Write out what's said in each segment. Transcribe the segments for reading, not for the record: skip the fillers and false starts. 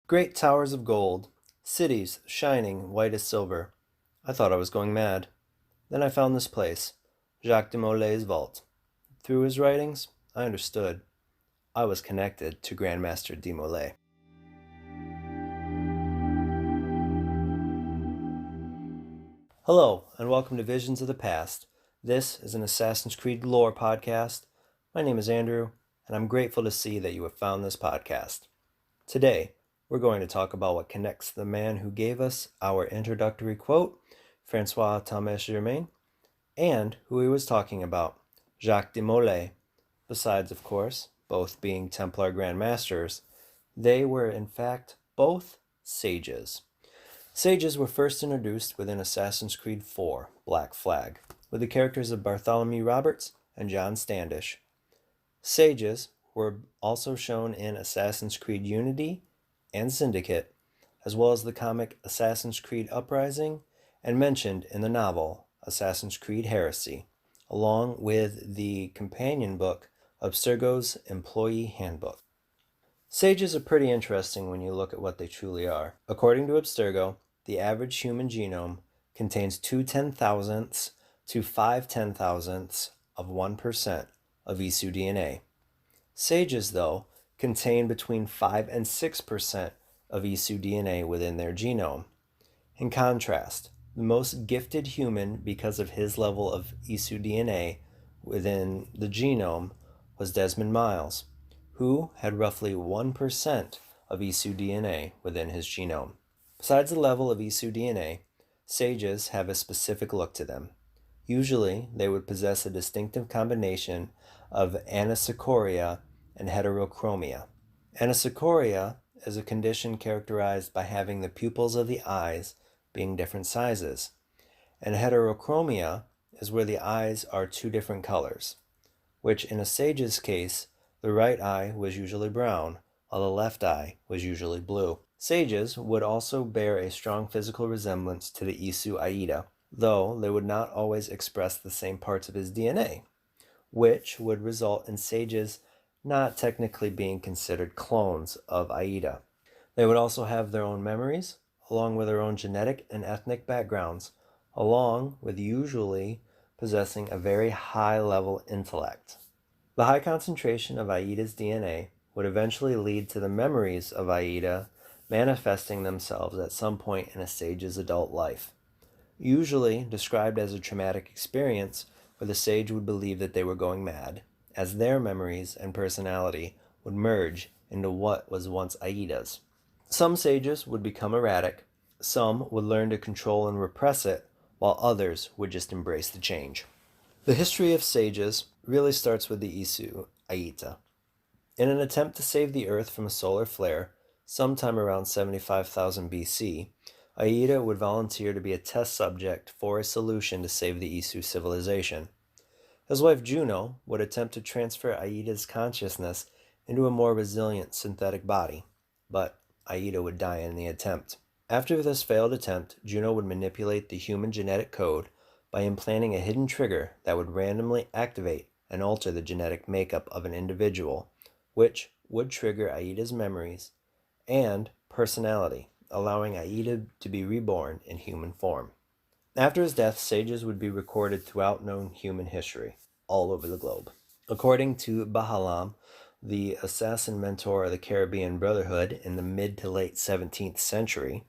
Great towers of gold, cities shining white as silver. I thought I was going mad. Then I found this place, Jacques de Molay's vault. Through his writings, I understood. I was connected to Grandmaster de Molay. Hello, and welcome to Visions of the Past. This is an Assassin's Creed lore podcast. My name is Andrew, and I'm grateful to see that you have found this podcast. Today, we're going to talk about what connects the man who gave us our introductory quote, Francois Thomas Germain, and who he was talking about, Jacques de Molay. Besides, of course, both being Templar Grand Masters, they were in fact both sages. Sages were first introduced within Assassin's Creed IV, Black Flag, with the characters of Bartholomew Roberts and John Standish. Sages were also shown in Assassin's Creed Unity and Syndicate, as well as the comic Assassin's Creed Uprising, and mentioned in the novel Assassin's Creed Heresy, along with the companion book Abstergo's Employee Handbook. Sages are pretty interesting when you look at what they truly are. According to Abstergo, the average human genome contains 2/10,000ths to 5/10,000ths of 1% of ESU DNA. Sages, though, contain between 5 and 6% of ESU DNA within their genome. In contrast, the most gifted human because of his level of ESU DNA within the genome was Desmond Miles, who had roughly 1% of ESU DNA within his genome. Besides the level of ESU DNA, sages have a specific look to them. Usually, they would possess a distinctive combination of anisocoria and heterochromia. Anisocoria is a condition characterized by having the pupils of the eyes being different sizes, and heterochromia is where the eyes are two different colors, which in a sage's case, the right eye was usually brown, while the left eye was usually blue. Sages would also bear a strong physical resemblance to the Isu Aida, though they would not always express the same parts of his DNA, which would result in sages not technically being considered clones of Aida. They would also have their own memories, along with their own genetic and ethnic backgrounds, along with usually possessing a very high-level intellect. The high concentration of Aida's DNA would eventually lead to the memories of Aida manifesting themselves at some point in a sage's adult life, usually described as a traumatic experience where the sage would believe that they were going mad, as their memories and personality would merge into what was once Aida's. Some sages would become erratic, some would learn to control and repress it, while others would just embrace the change. The history of sages really starts with the Isu Aita. In an attempt to save the Earth from a solar flare, sometime around 75,000 BC, Aida would volunteer to be a test subject for a solution to save the Isu civilization. His wife Juno would attempt to transfer Aida's consciousness into a more resilient synthetic body, but Aida would die in the attempt. After this failed attempt, Juno would manipulate the human genetic code by implanting a hidden trigger that would randomly activate and alter the genetic makeup of an individual, which would trigger Aida's memories and personality, allowing Aida to be reborn in human form. After his death, sages would be recorded throughout known human history, all over the globe. According to Bahalam, the assassin mentor of the Caribbean Brotherhood in the mid to late 17th century,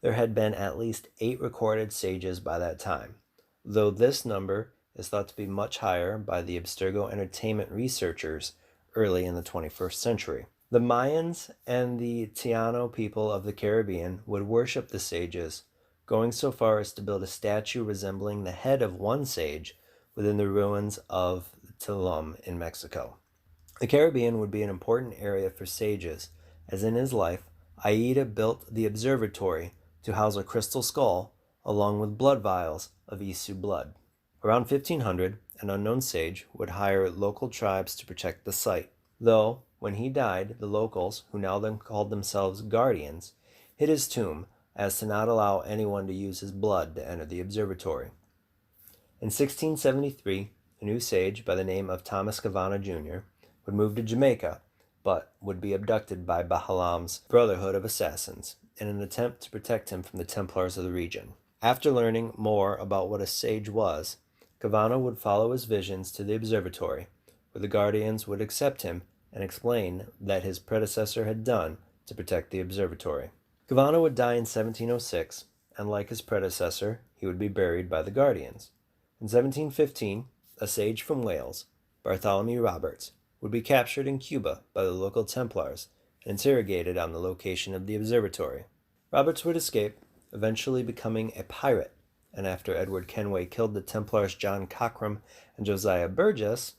there had been at least 8 recorded sages by that time, though this number is thought to be much higher by the Abstergo entertainment researchers early in the 21st century. The Mayans and the Taino people of the Caribbean would worship the sages, going so far as to build a statue resembling the head of one sage within the ruins of Tulum in Mexico. The Caribbean would be an important area for sages, as in his life, Aida built the observatory to house a crystal skull along with blood vials of Isu blood. Around 1500, an unknown sage would hire local tribes to protect the site, though when he died, the locals, who now then called themselves guardians, hid his tomb as to not allow anyone to use his blood to enter the observatory. In 1673, a new sage by the name of Thomas Cavanagh Jr. would move to Jamaica but would be abducted by Bahalam's brotherhood of assassins in an attempt to protect him from the Templars of the region. After learning more about what a sage was, Cavano would follow his visions to the observatory, where the guardians would accept him and explain that his predecessor had done to protect the observatory. Cavano would die in 1706, and like his predecessor, he would be buried by the guardians. In 1715, a sage from Wales, Bartholomew Roberts, would be captured in Cuba by the local Templars and interrogated on the location of the observatory. Roberts would escape, eventually becoming a pirate, and after Edward Kenway killed the Templars John Cockram and Josiah Burgess,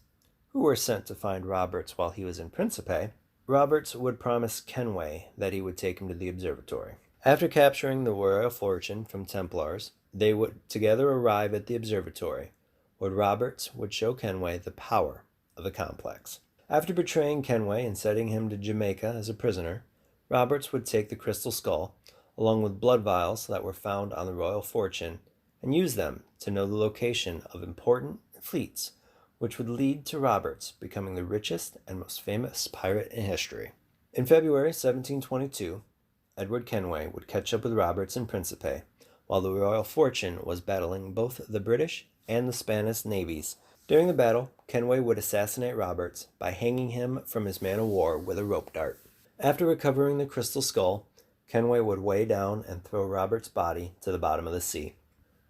who were sent to find Roberts while he was in Principe, Roberts would promise Kenway that he would take him to the observatory. After capturing the royal fortune from Templars, they would together arrive at the observatory, where Roberts would show Kenway the power of the complex. After betraying Kenway and sending him to Jamaica as a prisoner, Roberts would take the crystal skull, along with blood vials that were found on the royal fortune, and use them to know the location of important fleets, which would lead to Roberts becoming the richest and most famous pirate in history. In February 1722, Edward Kenway would catch up with Roberts in Principe, while the royal fortune was battling both the British and the Spanish navies. During the battle, Kenway would assassinate Roberts by hanging him from his man-of-war with a rope dart. After recovering the crystal skull, Kenway would weigh down and throw Roberts' body to the bottom of the sea.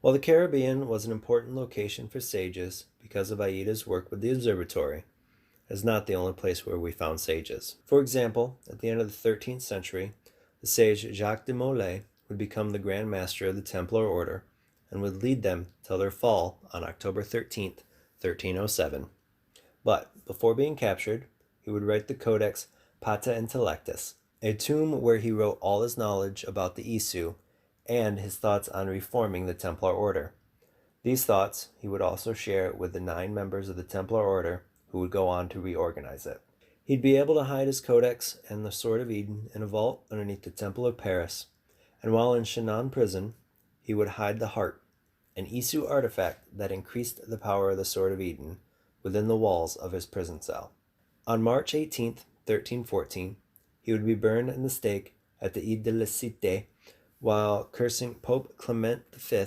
While the Caribbean was an important location for sages because of Aida's work with the observatory, it is not the only place where we found sages. For example, at the end of the 13th century, the sage Jacques de Molay would become the Grand Master of the Templar Order and would lead them till their fall on October 13th, 1307. But before being captured, he would write the Codex Pata Intellectus, a tome where he wrote all his knowledge about the Isu and his thoughts on reforming the Templar Order. These thoughts he would also share with the 9 members of the Templar Order who would go on to reorganize it. He'd be able to hide his codex and the Sword of Eden in a vault underneath the Temple of Paris, and while in Chinon prison, he would hide the heart, an Isu artifact that increased the power of the Sword of Eden, within the walls of his prison cell. On March 18th, 1314, he would be burned in the stake at the Ile de la Cité while cursing Pope Clement V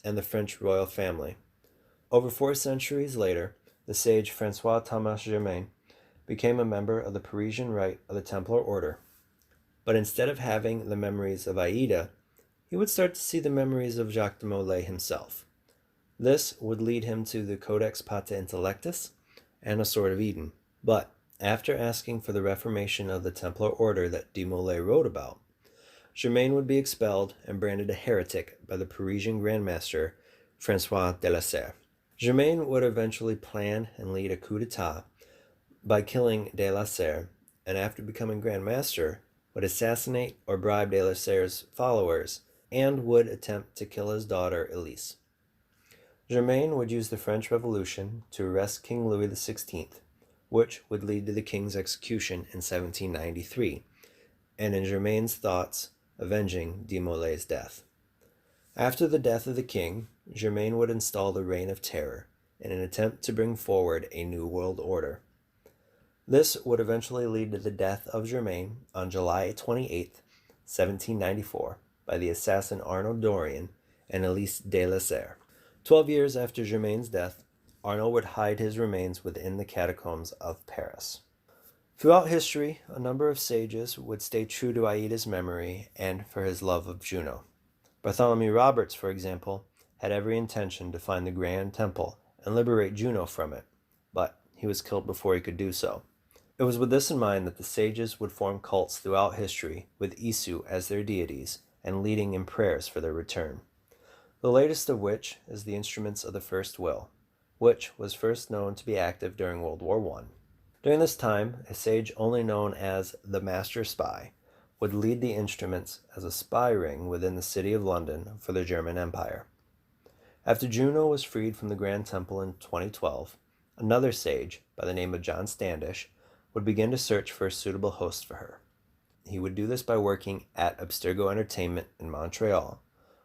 and the French royal family. Over 4 centuries later, the sage François Thomas Germain became a member of the Parisian Rite of the Templar Order. But instead of having the memories of Aida, he would start to see the memories of Jacques de Molay himself. This would lead him to the Codex Pata Intellectus and a Sword of Eden. But after asking for the reformation of the Templar Order that de Molay wrote about, Germain would be expelled and branded a heretic by the Parisian Grand Master François de la Serre. Germain would eventually plan and lead a coup d'etat by killing de la Serre, and after becoming Grand Master, would assassinate or bribe de la Serre's followers and would attempt to kill his daughter Elise. Germain would use the French Revolution to arrest King Louis XVI, which would lead to the king's execution in 1793, and in Germain's thoughts, avenging de Molay's death. After the death of the king, Germain would install the Reign of Terror in an attempt to bring forward a new world order. This would eventually lead to the death of Germain on July 28, 1794, by the assassin Arnaud Dorian and Elise de la Serre. 12 years after Germain's death, Arnaud would hide his remains within the catacombs of Paris. Throughout history, a number of sages would stay true to Aida's memory and for his love of Juno. Bartholomew Roberts, for example, had every intention to find the Grand Temple and liberate Juno from it, but he was killed before he could do so. It was with this in mind that the sages would form cults throughout history with Isu as their deities and leading in prayers for their return. The latest of which is the Instruments of the First Will, which was first known to be active during World War I. During this time, a sage only known as the Master Spy would lead the instruments as a spy ring within the city of London for the German Empire. After Juno was freed from the Grand Temple in 2012, another sage by the name of John Standish would begin to search for a suitable host for her. He would do this by working at Abstergo Entertainment in Montreal,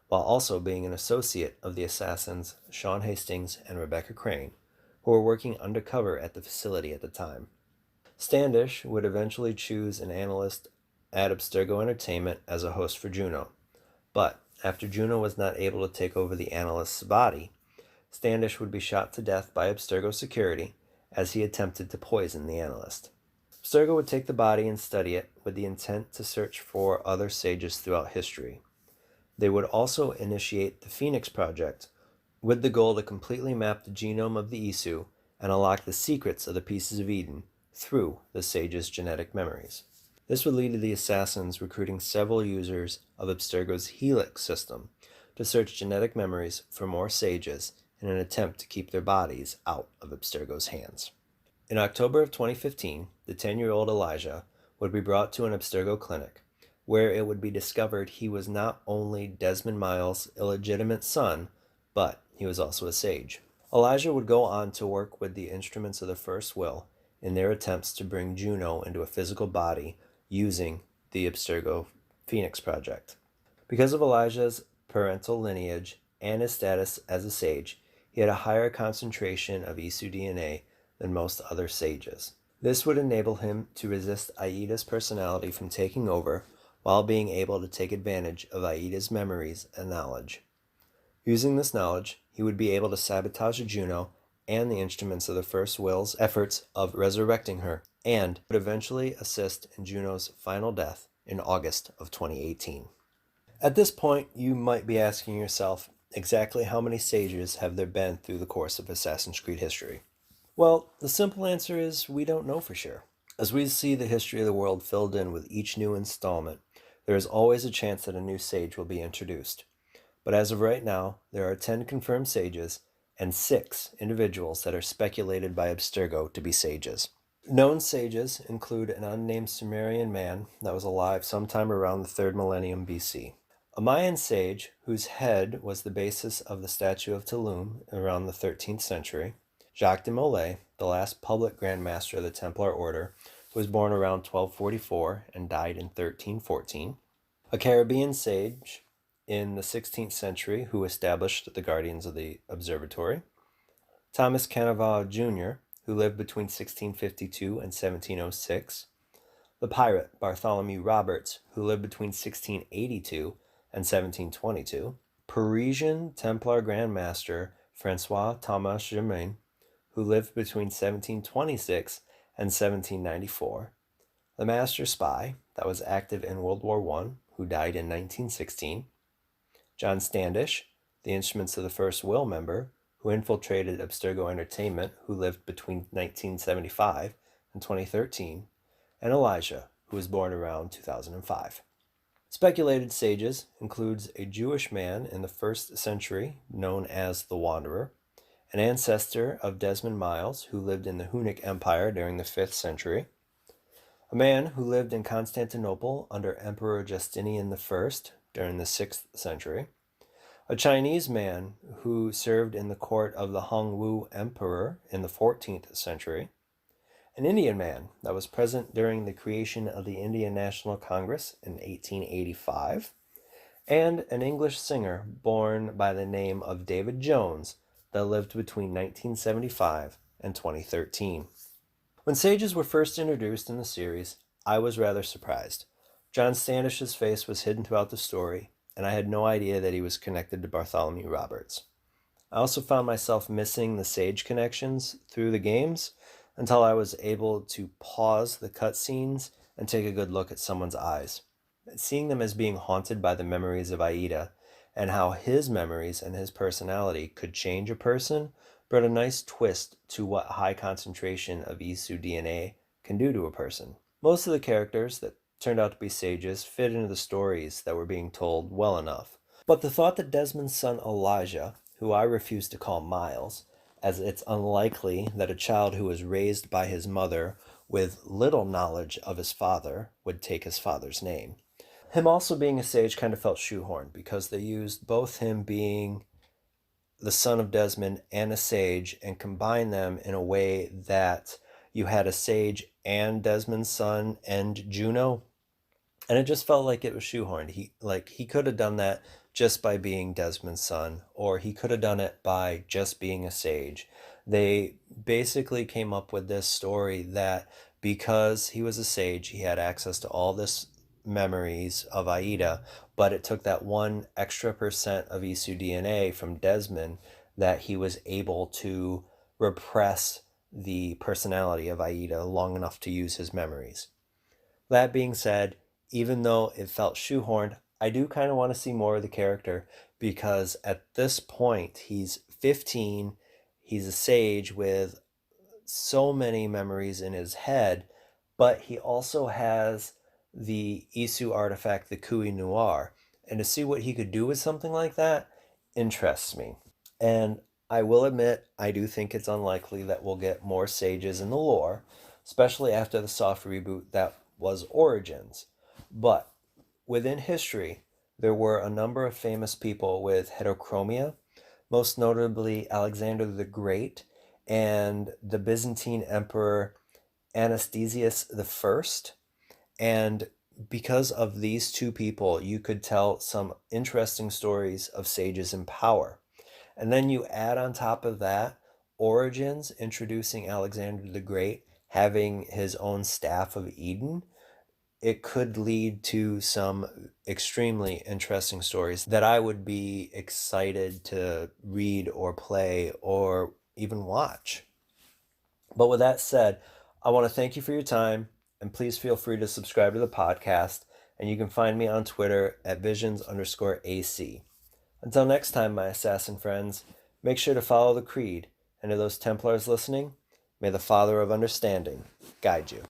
while also being an associate of the assassins Sean Hastings and Rebecca Crane, who were working undercover at the facility at the time. Standish would eventually choose an analyst at Abstergo Entertainment as a host for Juno, but after Juno was not able to take over the analyst's body, Standish would be shot to death by Abstergo security as he attempted to poison the analyst. Abstergo would take the body and study it with the intent to search for other sages throughout history. They would also initiate the Phoenix Project with the goal to completely map the genome of the Isu and unlock the secrets of the Pieces of Eden through the sage's genetic memories. This would lead to the assassins recruiting several users of Abstergo's Helix system to search genetic memories for more sages in an attempt to keep their bodies out of Abstergo's hands. In October of 2015, the 10-year-old Elijah would be brought to an Abstergo clinic, where it would be discovered he was not only Desmond Miles' illegitimate son, but he was also a sage. Elijah would go on to work with the instruments of the First Will in their attempts to bring Juno into a physical body using the Abstergo Phoenix Project. Because of Elijah's parental lineage and his status as a sage, he had a higher concentration of Isu DNA than most other sages. This would enable him to resist Aida's personality from taking over while being able to take advantage of Aida's memories and knowledge. Using this knowledge, he would be able to sabotage Juno and the instruments of the First Will's efforts of resurrecting her, and would eventually assist in Juno's final death in August of 2018. At this point, you might be asking yourself, exactly how many sages have there been through the course of Assassin's Creed history? Well, the simple answer is we don't know for sure. As we see the history of the world filled in with each new installment, there is always a chance that a new sage will be introduced. But as of right now, there are 10 confirmed sages and 6 individuals that are speculated by Abstergo to be sages. Known sages include an unnamed Sumerian man that was alive sometime around the 3rd millennium BC, a Mayan sage whose head was the basis of the statue of Tulum around the 13th century, Jacques de Molay, the last public Grand Master of the Templar Order, who was born around 1244 and died in 1314, a Caribbean sage in the 16th century who established the Guardians of the Observatory, Thomas Cannavale Jr., who lived between 1652 and 1706, the pirate Bartholomew Roberts, who lived between 1682 and 1722, Parisian Templar Grand Master Francois Thomas Germain, who lived between 1726 and 1794, the master spy that was active in World War I, who died in 1916, John Standish, the Instruments of the First Will member, who infiltrated Abstergo Entertainment, who lived between 1975 and 2013, and Elijah, who was born around 2005. Speculated sages includes a Jewish man in the 1st century known as the Wanderer, an ancestor of Desmond Miles who lived in the Hunnic Empire during the 5th century, a man who lived in Constantinople under Emperor Justinian I during the 6th century, a Chinese man who served in the court of the Hongwu Emperor in the 14th century, an Indian man that was present during the creation of the Indian National Congress in 1885, and an English singer born by the name of David Jones that lived between 1975 and 2013. When sages were first introduced in the series, I was rather surprised. John Standish's face was hidden throughout the story, and I had no idea that he was connected to Bartholomew Roberts. I also found myself missing the sage connections through the games until I was able to pause the cutscenes and take a good look at someone's eyes. Seeing them as being haunted by the memories of Aida and how his memories and his personality could change a person brought a nice twist to what high concentration of Isu DNA can do to a person. Most of the characters that turned out to be sages fit into the stories that were being told well enough. But the thought that Desmond's son Elijah, who I refuse to call Miles, as it's unlikely that a child who was raised by his mother with little knowledge of his father would take his father's name. Him also being a sage kind of felt shoehorned because they used both him being the son of Desmond and a sage and combined them in a way that you had a sage and Desmond's son and Juno. And it just felt like it was shoehorned. He could have done that just by being Desmond's son, or he could have done it by just being a sage. They basically came up with this story that Because he was a sage, he had access to all this memories of Aida, but it took that 1% of Isu DNA from Desmond that he was able to repress the personality of Aida long enough to use his memories. That being said, even though it felt shoehorned, I do kind of want to see more of the character because at this point, he's 15, he's a sage with so many memories in his head, but he also has the Isu artifact, the Kui Noir. And to see what he could do with something like that interests me. And I will admit, I do think it's unlikely that we'll get more sages in the lore, especially after the soft reboot that was Origins. But within history, there were a number of famous people with heterochromia, most notably Alexander the Great and the Byzantine Emperor Anastasius the First. And because of these two people, you could tell some interesting stories of sages in power. And then you add on top of that Origins introducing Alexander the Great having his own staff of Eden. It could lead to some extremely interesting stories that I would be excited to read or play or even watch. But with that said, I want to thank you for your time, and please feel free to subscribe to the podcast. And you can find me on Twitter at visions_AC. Until next time, my assassin friends, make sure to follow the creed, and to those Templars listening, may the Father of Understanding guide you.